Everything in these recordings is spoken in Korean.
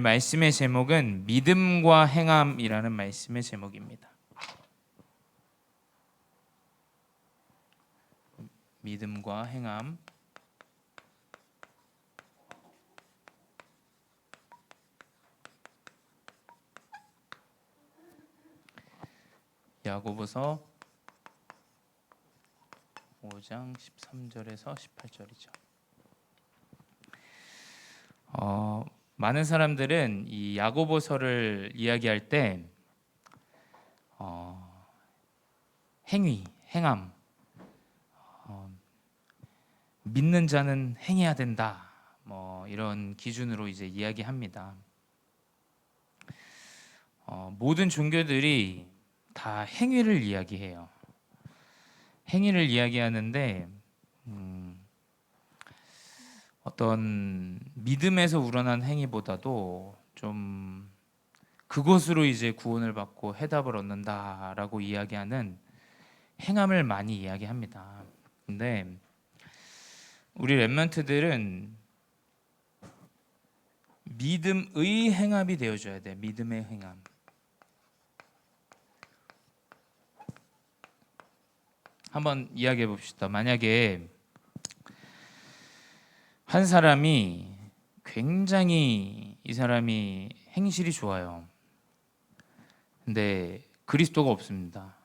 말씀의 제목은 믿음과 행함이라는 말씀의 제목입니다. 믿음과 행함. 야고보서 5장 13절에서 18절이죠. 많은 사람들은 이 야고보서를 이야기할 때 행위, 행함, 믿는 자는 행해야 된다, 이런 기준으로 이제 이야기합니다. 모든 종교들이 다 행위를 이야기해요. 행위를 이야기하는데 어떤 믿음에서 우러난 행위보다도 좀 그것으로 이제 구원을 받고 해답을 얻는다라고 이야기하는 행함을 많이 이야기합니다. 근데 우리 랩런트들은 믿음의 행함이 되어줘야 돼. 믿음의 행함. 한번 이야기해 봅시다. 만약에 한 사람이 굉장히 이 사람이 행실이 좋아요. 근데 그리스도가 없습니다.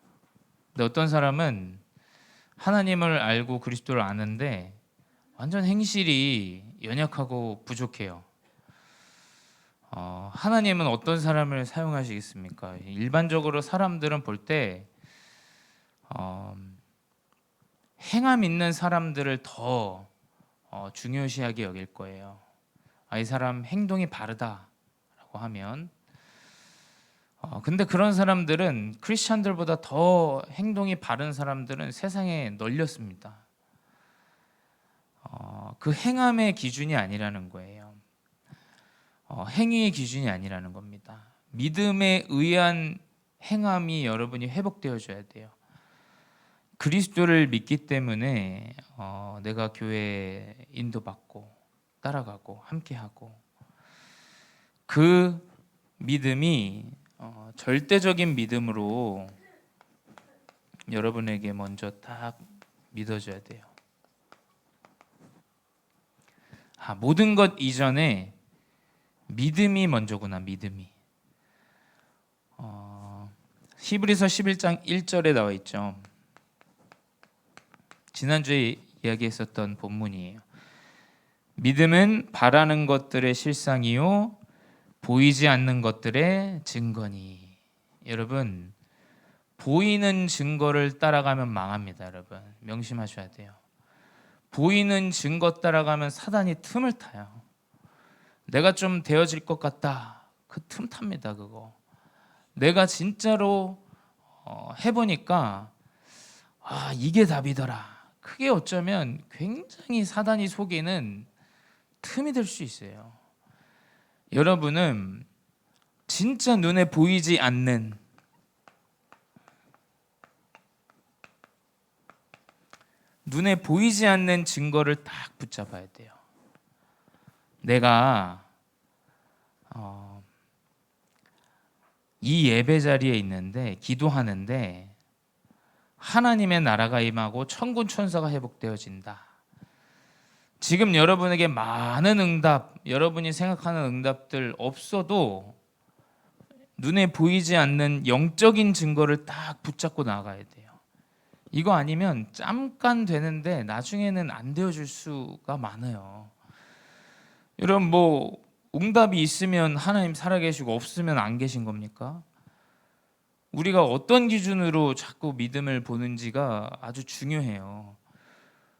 근데 어떤 사람은 하나님을 알고 그리스도를 아는데 완전 행실이 연약하고 부족해요. 하나님은 어떤 사람을 사용하시겠습니까? 일반적으로 사람들은 볼 때 행함 있는 사람들을 더 중요시하게 여길 거예요. 이 사람 행동이 바르다라고 하면 근데 그런 사람들은 크리스찬들보다 더 행동이 바른 사람들은 세상에 널렸습니다. 그 행함의 기준이 아니라는 거예요. 행위의 기준이 아니라는 겁니다. 믿음에 의한 행함이 여러분이 회복되어져야 돼요. 그리스도를 믿기 때문에 내가 교회에 인도받고 따라가고 함께하고 그 믿음이 절대적인 믿음으로 여러분에게 먼저 딱 믿어져야 돼요. 모든 것 이전에 믿음이 먼저구나. 믿음이. 히브리서 11장 1절에 나와 있죠. 지난주에 이야기했었던 본문이에요. 믿음은 바라는 것들의 실상이요 보이지 않는 것들의 증거니. 여러분, 보이는 증거를 따라가면 망합니다. 여러분, 명심하셔야 돼요. 보이는 증거 따라가면 사단이 틈을 타요. 내가 좀 되어질 것 같다, 그 틈 탑니다. 그거 내가 진짜로 해보니까 이게 답이더라. 그게 어쩌면 굉장히 사단이 속이는 틈이 될 수 있어요. 여러분은 진짜 눈에 보이지 않는 증거를 딱 붙잡아야 돼요. 내가 이 예배 자리에 있는데 기도하는데 하나님의 나라가 임하고 천군 천사가 회복되어진다. 지금 여러분에게 많은 응답, 여러분이 생각하는 응답들 없어도 눈에 보이지 않는 영적인 증거를 딱 붙잡고 나가야 돼요. 이거 아니면 잠깐 되는데 나중에는 안 되어줄 수가 많아요. 여러분, 응답이 있으면 하나님 살아계시고 없으면 안 계신 겁니까? 우리가 어떤 기준으로 자꾸 믿음을 보는지가 아주 중요해요.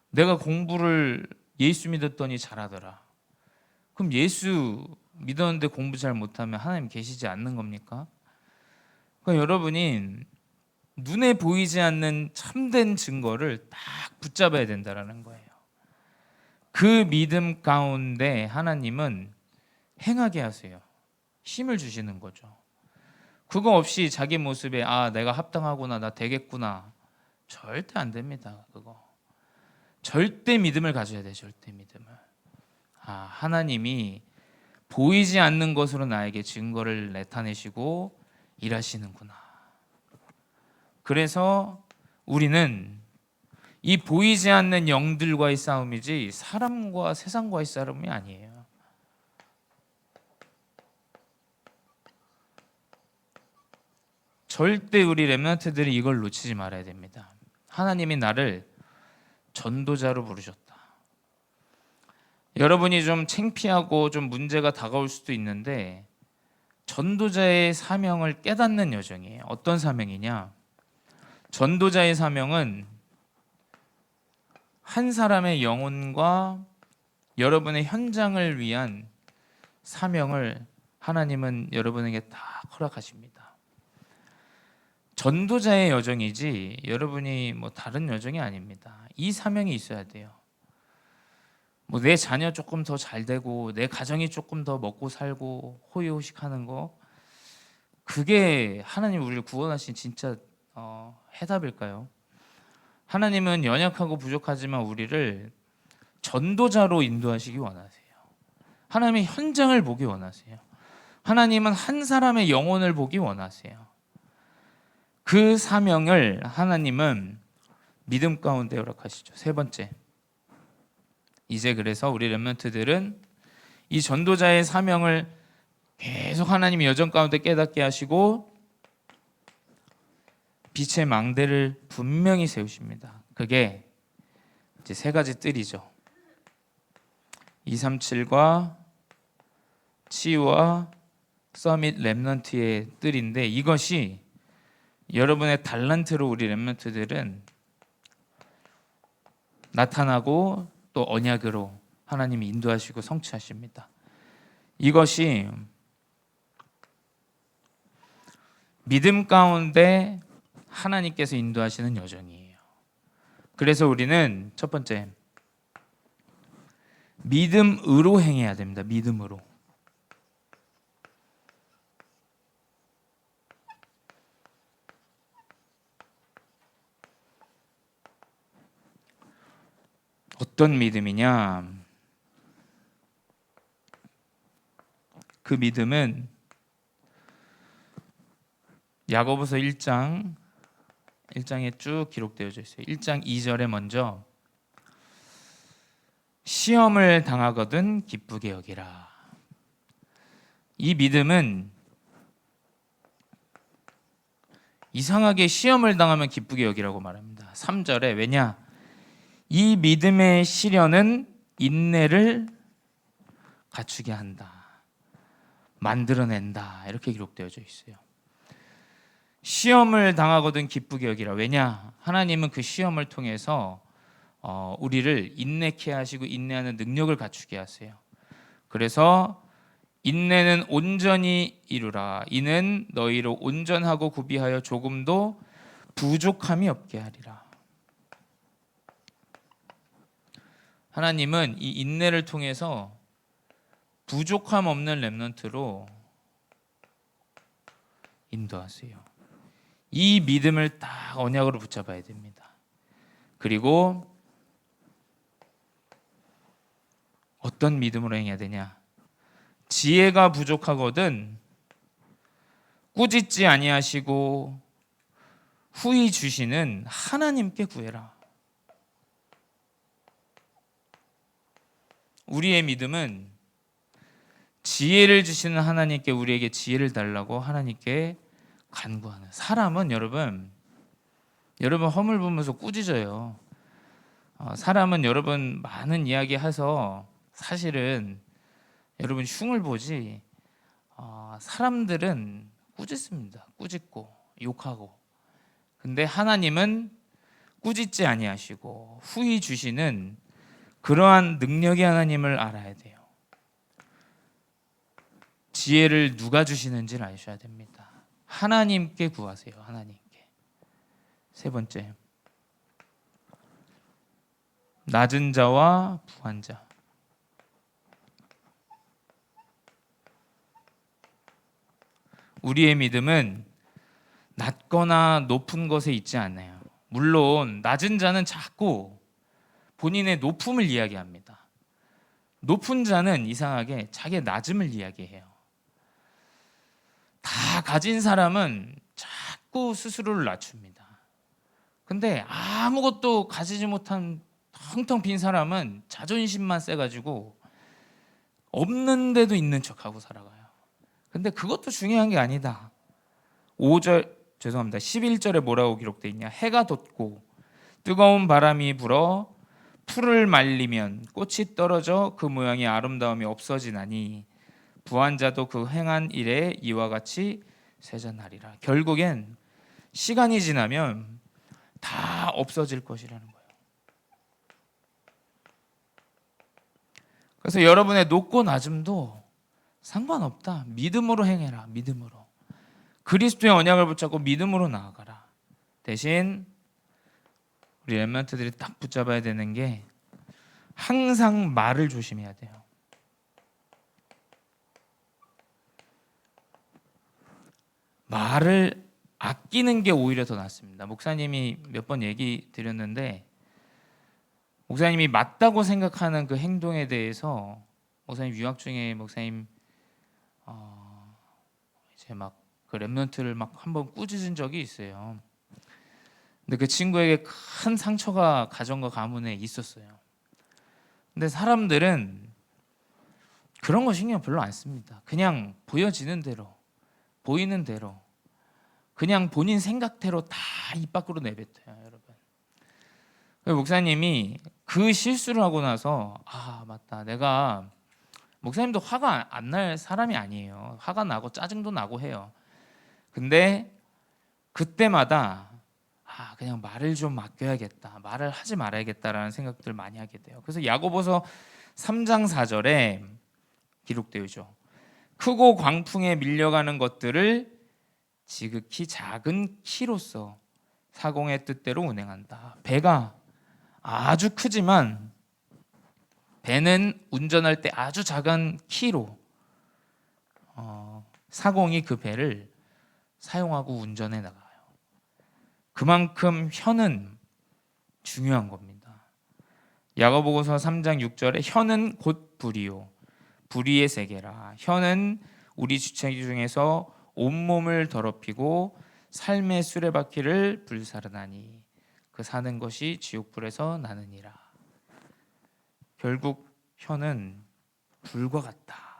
내가 공부를 예수 믿었더니 잘하더라. 그럼 예수 믿었는데 공부 잘 못하면 하나님 계시지 않는 겁니까? 그러니까 여러분이 눈에 보이지 않는 참된 증거를 딱 붙잡아야 된다는 거예요. 그 믿음 가운데 하나님은 행하게 하세요. 힘을 주시는 거죠. 그거 없이 자기 모습에 내가 합당하구나, 나 되겠구나, 절대 안 됩니다. 그거 절대 믿음을 가져야 돼요. 절대 믿음을. 하나님이 보이지 않는 것으로 나에게 증거를 나타내시고 일하시는구나. 그래서 우리는 이 보이지 않는 영들과의 싸움이지 사람과 세상과의 싸움이 아니에요. 절대 우리 렘넌트들이 이걸 놓치지 말아야 됩니다. 하나님이 나를 전도자로 부르셨다. 여러분이 좀 창피하고 좀 문제가 다가올 수도 있는데 전도자의 사명을 깨닫는 여정이에요. 어떤 사명이냐? 전도자의 사명은 한 사람의 영혼과 여러분의 현장을 위한 사명을 하나님은 여러분에게 다 허락하십니다. 전도자의 여정이지 여러분이 뭐 다른 여정이 아닙니다. 이 사명이 있어야 돼요. 뭐 내 자녀 조금 더 잘 되고 내 가정이 조금 더 먹고 살고 호의호식하는 거, 그게 하나님 우리를 구원하신 진짜 해답일까요? 하나님은 연약하고 부족하지만 우리를 전도자로 인도하시기 원하세요. 하나님의 현장을 보기 원하세요. 하나님은 한 사람의 영혼을 보기 원하세요. 그 사명을 하나님은 믿음 가운데 허락하시죠. 세 번째, 이제 그래서 우리 렘넌트들은 이 전도자의 사명을 계속 하나님이 여정 가운데 깨닫게 하시고 빛의 망대를 분명히 세우십니다. 그게 이제 세 가지 뜰이죠. 237과 치유와 서밋 렘넌트의 뜰인데, 이것이 여러분의 달란트로 우리 렘넌트들은 나타나고 또 언약으로 하나님이 인도하시고 성취하십니다. 이것이 믿음 가운데 하나님께서 인도하시는 여정이에요. 그래서 우리는 첫 번째, 믿음으로 행해야 됩니다. 믿음으로. 어떤 믿음이냐? 그 믿음은 야고보서 1장에 쭉 기록되어져 있어요. 1장 2절에 먼저 시험을 당하거든 기쁘게 여기라. 이 믿음은 이상하게 시험을 당하면 기쁘게 여기라고 말합니다. 3절에 왜냐? 이 믿음의 시련은 인내를 갖추게 한다, 만들어낸다, 이렇게 기록되어져 있어요. 시험을 당하거든 기쁘게 여기라. 왜냐? 하나님은 그 시험을 통해서 우리를 인내케 하시고 인내하는 능력을 갖추게 하세요. 그래서 인내는 온전히 이루라. 이는 너희로 온전하고 구비하여 조금도 부족함이 없게 하리라. 하나님은 이 인내를 통해서 부족함 없는 렘넌트로 인도하세요. 이 믿음을 딱 언약으로 붙잡아야 됩니다. 그리고 어떤 믿음으로 행해야 되냐? 지혜가 부족하거든 꾸짖지 아니하시고 후히 주시는 하나님께 구해라. 우리의 믿음은 지혜를 주시는 하나님께 우리에게 지혜를 달라고 하나님께 간구하는. 사람은 여러분 허물 보면서 꾸짖어요. 사람은 여러분 많은 이야기 해서 사실은 여러분 흉을 보지, 사람들은 꾸짖습니다. 꾸짖고 욕하고. 근데 하나님은 꾸짖지 아니하시고 후히 주시는 그러한 능력의 하나님을 알아야 돼요. 지혜를 누가 주시는지를 아셔야 됩니다. 하나님께 구하세요. 하나님께. 세 번째, 낮은 자와 부한 자. 우리의 믿음은 낮거나 높은 것에 있지 않아요. 물론 낮은 자는 자꾸 본인의 높음을 이야기합니다. 높은 자는 이상하게 자기의 낮음을 이야기해요. 다 가진 사람은 자꾸 스스로를 낮춥니다. 근데 아무것도 가지지 못한 텅텅 빈 사람은 자존심만 세가지고 없는데도 있는 척하고 살아가요. 근데 그것도 중요한 게 아니다. 11절에 뭐라고 기록되어 있냐? 해가 돋고 뜨거운 바람이 불어 풀을 말리면 꽃이 떨어져 그 모양의 아름다움이 없어지나니 부한 자도 그 행한 일에 이와 같이 쇠잔하리라. 결국엔 시간이 지나면 다 없어질 것이라는 거예요. 그래서 여러분의 높고 낮음도 상관없다. 믿음으로 행해라. 믿음으로. 그리스도의 언약을 붙잡고 믿음으로 나아가라. 대신 우리 렘넌트들이 딱 붙잡아야 되는 게 항상 말을 조심해야 돼요. 말을 아끼는 게 오히려 더 낫습니다. 목사님이 몇 번 얘기 드렸는데 목사님이 맞다고 생각하는 그 행동에 대해서 목사님 유학 중에 목사님 이제 막 그 렘넌트를 막 한번 꾸짖은 적이 있어요. 근데 그 친구에게 큰 상처가 가정과 가문에 있었어요. 근데 사람들은 그런 거 신경 별로 안 씁니다. 그냥 보여지는 대로, 보이는 대로, 그냥 본인 생각대로 다 입 밖으로 내뱉어요, 여러분. 목사님이 그 실수를 하고 나서 맞다, 내가 목사님도 화가 안 날 사람이 아니에요. 화가 나고 짜증도 나고 해요. 근데 그때마다 그냥 말을 좀 아껴야겠다, 말을 하지 말아야겠다라는 생각들을 많이 하게 돼요. 그래서 야고보서 3장 4절에 기록되어 있죠. 크고 광풍에 밀려가는 것들을 지극히 작은 키로서 사공의 뜻대로 운행한다. 배가 아주 크지만 배는 운전할 때 아주 작은 키로 사공이 그 배를 사용하고 운전해 나가요. 그만큼 혀는 중요한 겁니다. 야고보서 3장 6절에 혀는 곧 불이요 불의의 세계라. 혀는 우리 주체기 중에서 온몸을 더럽히고 삶의 수레바퀴를 불사르나니 그 사는 것이 지옥불에서 나느니라. 결국 혀는 불과 같다.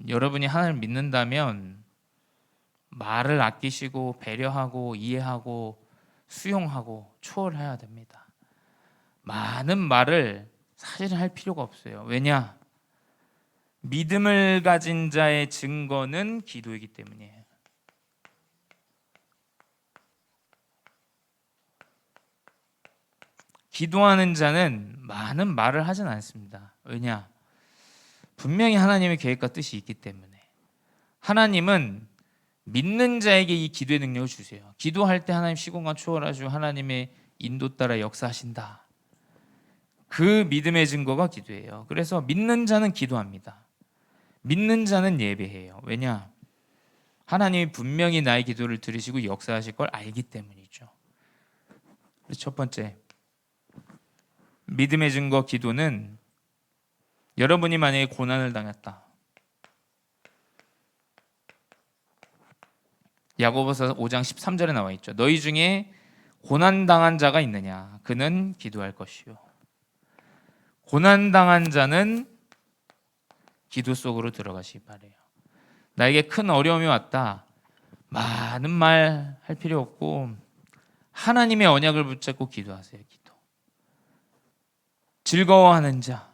여러분이 하나님을 믿는다면 말을 아끼시고 배려하고 이해하고 수용하고 초월해야 됩니다. 많은 말을 사실 할 필요가 없어요. 왜냐? 믿음을 가진 자의 증거는 기도이기 때문이에요. 기도하는 자는 많은 말을 하진 않습니다. 왜냐? 분명히 하나님의 계획과 뜻이 있기 때문에. 하나님은 믿는 자에게 이 기도의 능력을 주세요. 기도할 때 하나님 시공간 초월하시고 하나님의 인도 따라 역사하신다. 그 믿음의 증거가 기도예요. 그래서 믿는 자는 기도합니다. 믿는 자는 예배해요. 왜냐? 하나님이 분명히 나의 기도를 들으시고 역사하실 걸 알기 때문이죠. 첫 번째, 믿음의 증거 기도는 여러분이 만약에 고난을 당했다. 야고보서 5장 13절에 나와 있죠. 너희 중에 고난당한 자가 있느냐? 그는 기도할 것이요. 고난당한 자는 기도 속으로 들어가시기 바래요. 나에게 큰 어려움이 왔다. 많은 말 할 필요 없고 하나님의 언약을 붙잡고 기도하세요. 기도. 즐거워하는 자.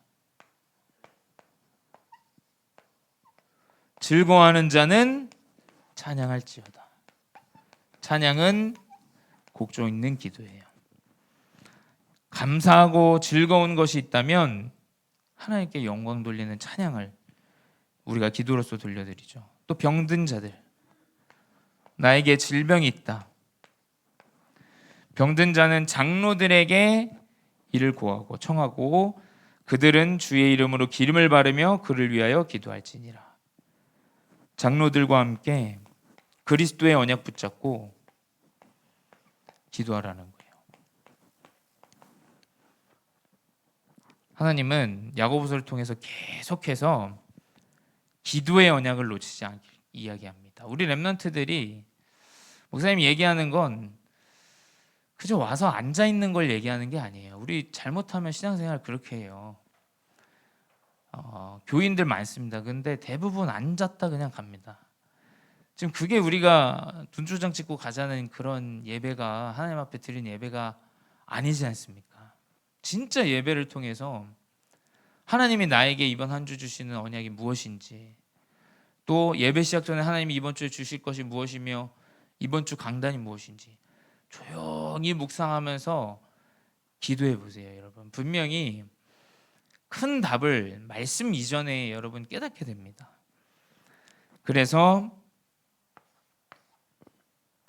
즐거워하는 자는 찬양할지어다. 찬양은 곡조 있는 기도예요. 감사하고 즐거운 것이 있다면 하나님께 영광 돌리는 찬양을 우리가 기도로서 돌려드리죠. 또 병든 자들, 나에게 질병이 있다. 병든 자는 장로들에게 이를 구하고 청하고 그들은 주의 이름으로 기름을 바르며 그를 위하여 기도할지니라. 장로들과 함께 그리스도의 언약 붙잡고 기도하라는 거예요. 하나님은 야고보서를 통해서 계속해서 기도의 언약을 놓치지 않기 이야기합니다. 우리 렘넌트들이 목사님이 얘기하는 건 그저 와서 앉아 있는 걸 얘기하는 게 아니에요. 우리 잘못하면 신앙생활 그렇게 해요. 교인들 많습니다. 근데 대부분 앉았다 그냥 갑니다. 지금 그게 우리가 분주장 찍고 가자는 그런 예배가 하나님 앞에 드린 예배가 아니지 않습니까? 진짜 예배를 통해서 하나님이 나에게 이번 한 주 주시는 언약이 무엇인지, 또 예배 시작 전에 하나님이 이번 주에 주실 것이 무엇이며 이번 주 강단이 무엇인지 조용히 묵상하면서 기도해 보세요. 여러분, 분명히 큰 답을 말씀 이전에 여러분 깨닫게 됩니다. 그래서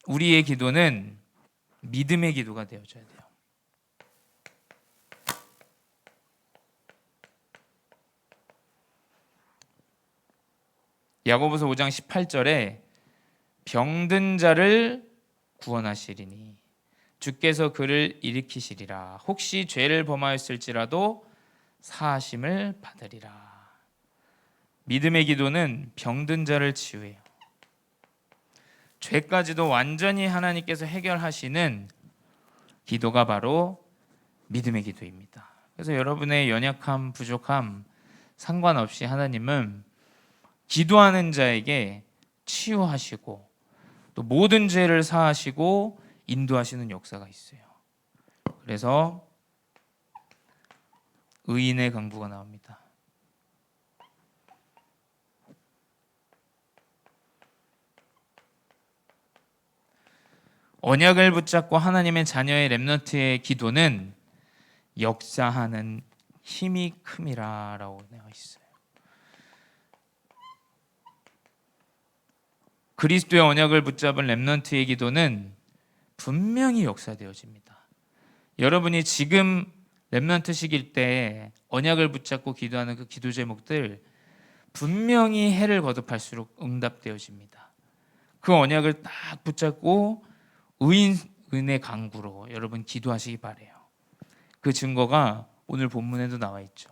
우리의 기도는 믿음의 기도가 되어져야 돼요. 야고보서 5장 18절에 병든 자를 구원하시리니 주께서 그를 일으키시리라. 혹시 죄를 범하였을지라도 사하심을 받으리라. 믿음의 기도는 병든 자를 치유해요. 죄까지도 완전히 하나님께서 해결하시는 기도가 바로 믿음의 기도입니다. 그래서 여러분의 연약함, 부족함 상관없이 하나님은 기도하는 자에게 치유하시고 또 모든 죄를 사하시고 인도하시는 역사가 있어요. 그래서 의인의 강구가 나옵니다. 언약을 붙잡고 하나님의 자녀의 렘넌트의 기도는 역사하는 힘이 큼이라라고 되어 있어요. 그리스도의 언약을 붙잡은 렘넌트의 기도는 분명히 역사되어집니다. 여러분이 지금 렘넌트식일 때 언약을 붙잡고 기도하는 그 기도 제목들 분명히 해를 거듭할수록 응답되어집니다. 그 언약을 딱 붙잡고 의인의 강구로 여러분 기도하시기 바라요. 그 증거가 오늘 본문에도 나와 있죠.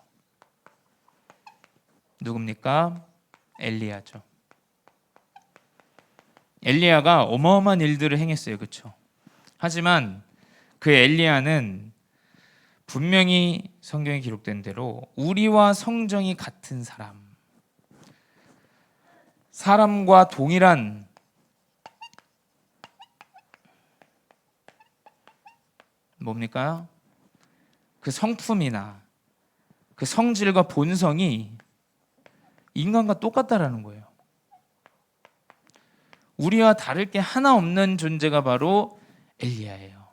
누굽니까? 엘리야죠. 엘리야가 어마어마한 일들을 행했어요. 그렇죠? 하지만 그 엘리야는 분명히 성경에 기록된 대로 우리와 성정이 같은 사람과 동일한 뭡니까? 그 성품이나 그 성질과 본성이 인간과 똑같다라는 거예요. 우리와 다를 게 하나 없는 존재가 바로 엘리야예요.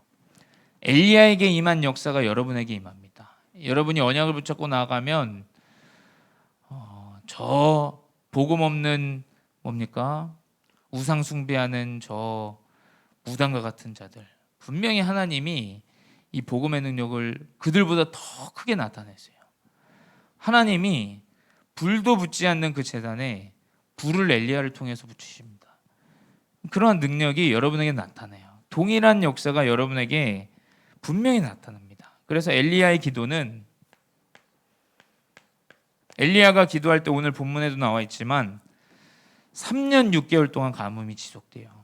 엘리야에게 임한 역사가 여러분에게 임합니다. 여러분이 언약을 붙잡고 나가면 저 복음 없는 뭡니까? 우상 숭배하는 저 무당과 같은 자들, 분명히 하나님이 이 복음의 능력을 그들보다 더 크게 나타내세요. 하나님이 불도 붙지 않는 그 제단에 불을 엘리야를 통해서 붙이십니다. 그러한 능력이 여러분에게 나타나요. 동일한 역사가 여러분에게 분명히 나타납니다. 그래서 엘리야의 기도는 엘리야가 기도할 때 오늘 본문에도 나와 있지만 3년 6개월 동안 가뭄이 지속돼요.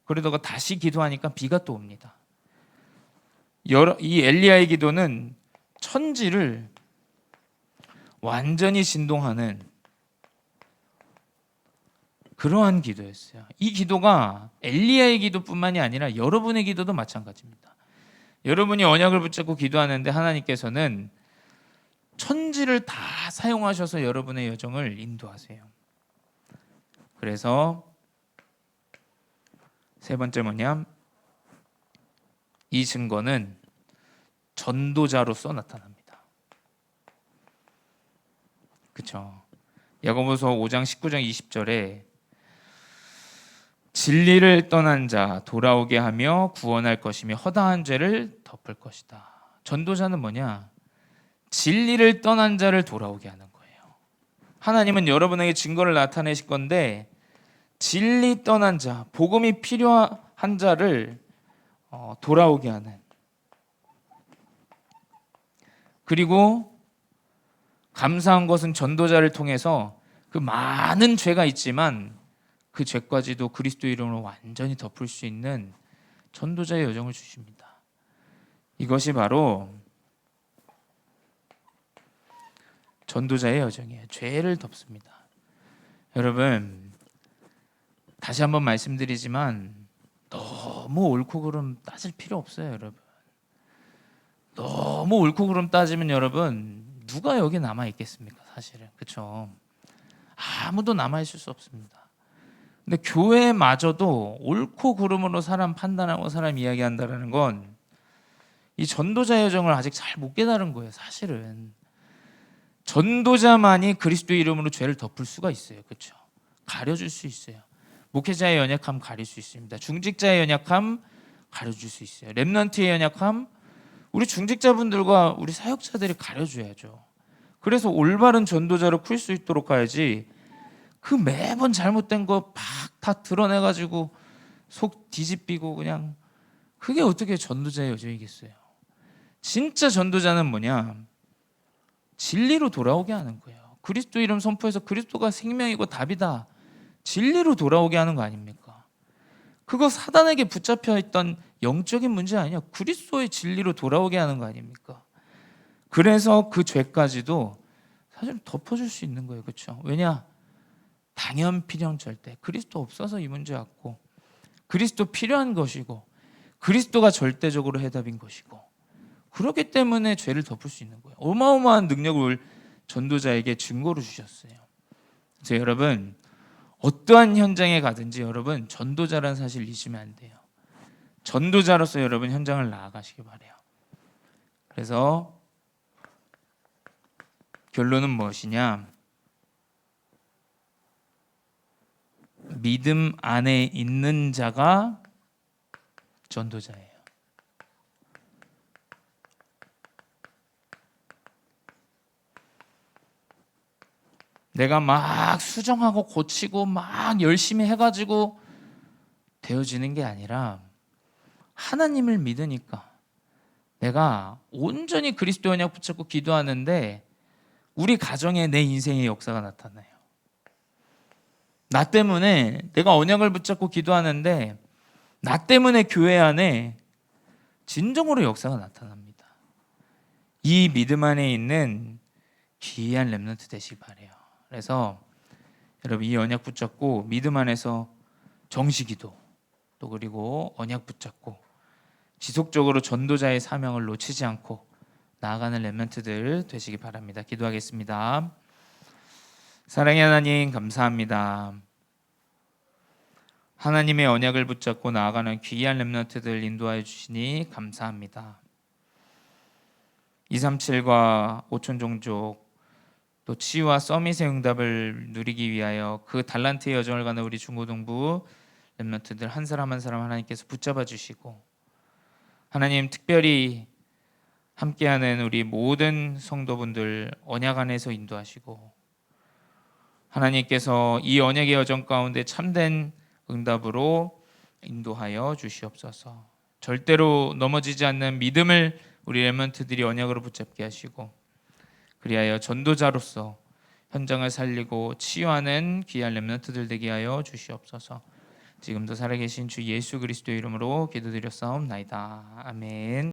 그러다가 다시 기도하니까 비가 또 옵니다. 이 엘리야의 기도는 천지를 완전히 진동하는 그러한 기도였어요. 이 기도가 엘리야의 기도뿐만이 아니라 여러분의 기도도 마찬가지입니다. 여러분이 언약을 붙잡고 기도하는데 하나님께서는 천지를 다 사용하셔서 여러분의 여정을 인도하세요. 그래서 세 번째 뭐냐? 이 증거는 전도자로서 나타납니다. 그렇죠? 야고보서 5장 19장 20절에 진리를 떠난 자 돌아오게 하며 구원할 것이며 허다한 죄를 덮을 것이다. 전도자는 뭐냐? 진리를 떠난 자를 돌아오게 하는 거예요. 하나님은 여러분에게 증거를 나타내실 건데 진리 떠난 자, 복음이 필요한 자를 돌아오게 하는, 그리고 감사한 것은 전도자를 통해서 그 많은 죄가 있지만 그 죄까지도 그리스도 이름으로 완전히 덮을 수 있는 전도자의 여정을 주십니다. 이것이 바로 전도자의 여정이에요. 죄를 덮습니다. 여러분, 다시 한번 말씀드리지만 너무 옳고 그름 따질 필요 없어요. 여러분, 너무 옳고 그름 따지면 여러분 누가 여기 남아 있겠습니까? 사실은 그렇죠. 아무도 남아 있을 수 없습니다. 근데 교회마저도 옳고 그름으로 사람 판단하고 사람 이야기한다는 건 이 전도자 여정을 아직 잘 못 깨달은 거예요. 사실은 전도자만이 그리스도의 이름으로 죄를 덮을 수가 있어요. 그렇죠? 가려줄 수 있어요. 목회자의 연약함 가릴 수 있습니다. 중직자의 연약함 가려줄 수 있어요. 렘넌트의 연약함 우리 중직자분들과 우리 사역자들이 가려줘야죠. 그래서 올바른 전도자로 클 수 있도록 가야지 그 매번 잘못된 거 막 다 드러내가지고 속 뒤집히고 그냥 그게 어떻게 전도자의 여정이겠어요. 진짜 전도자는 뭐냐, 진리로 돌아오게 하는 거예요. 그리스도 이름 선포해서 그리스도가 생명이고 답이다, 진리로 돌아오게 하는 거 아닙니까? 그거 사단에게 붙잡혀 있던 영적인 문제 아니냐, 그리스도의 진리로 돌아오게 하는 거 아닙니까? 그래서 그 죄까지도 사실 덮어줄 수 있는 거예요. 그렇죠? 왜냐? 당연 필연 절대 그리스도 없어서 이 문제 왔고, 그리스도 필요한 것이고, 그리스도가 절대적으로 해답인 것이고, 그렇기 때문에 죄를 덮을 수 있는 거예요. 어마어마한 능력을 전도자에게 증거로 주셨어요. 그래서 여러분, 어떠한 현장에 가든지 여러분 전도자라는 사실 잊으면 안 돼요. 전도자로서 여러분 현장을 나아가시기 바래요. 그래서 결론은 무엇이냐? 믿음 안에 있는 자가 전도자예요. 내가 막 수정하고 고치고 막 열심히 해가지고 되어지는 게 아니라 하나님을 믿으니까 내가 온전히 그리스도 언약 붙잡고 기도하는데 우리 가정에 내 인생의 역사가 나타나요. 나 때문에 내가 언약을 붙잡고 기도하는데 나 때문에 교회 안에 진정으로 역사가 나타납니다. 이 믿음 안에 있는 귀한 렘넌트 되시기 바래요. 그래서 여러분 이 언약 붙잡고 믿음 안에서 정시기도 또 그리고 언약 붙잡고 지속적으로 전도자의 사명을 놓치지 않고 나아가는 렘넌트들 되시기 바랍니다. 기도하겠습니다. 사랑의 하나님 감사합니다. 하나님의 언약을 붙잡고 나아가는 귀한 렘넌트들 인도하여 주시니 감사합니다. 237과 오촌 종족 또 치유와 서밋의 응답을 누리기 위하여 그 달란트의 여정을 가는 우리 중고등부 렘넌트들 한 사람 한 사람 하나님께서 붙잡아 주시고, 하나님 특별히 함께하는 우리 모든 성도분들 언약 안에서 인도하시고, 하나님께서 이 언약의 여정 가운데 참된 응답으로 인도하여 주시옵소서. 절대로 넘어지지 않는 믿음을 우리 렘넌트들이 언약으로 붙잡게 하시고, 그리하여 전도자로서 현장을 살리고 치유하는 귀한 렘넌트들 되게 하여 주시옵소서. 지금도 살아계신 주 예수 그리스도의 이름으로 기도드렸사옵나이다. 아멘.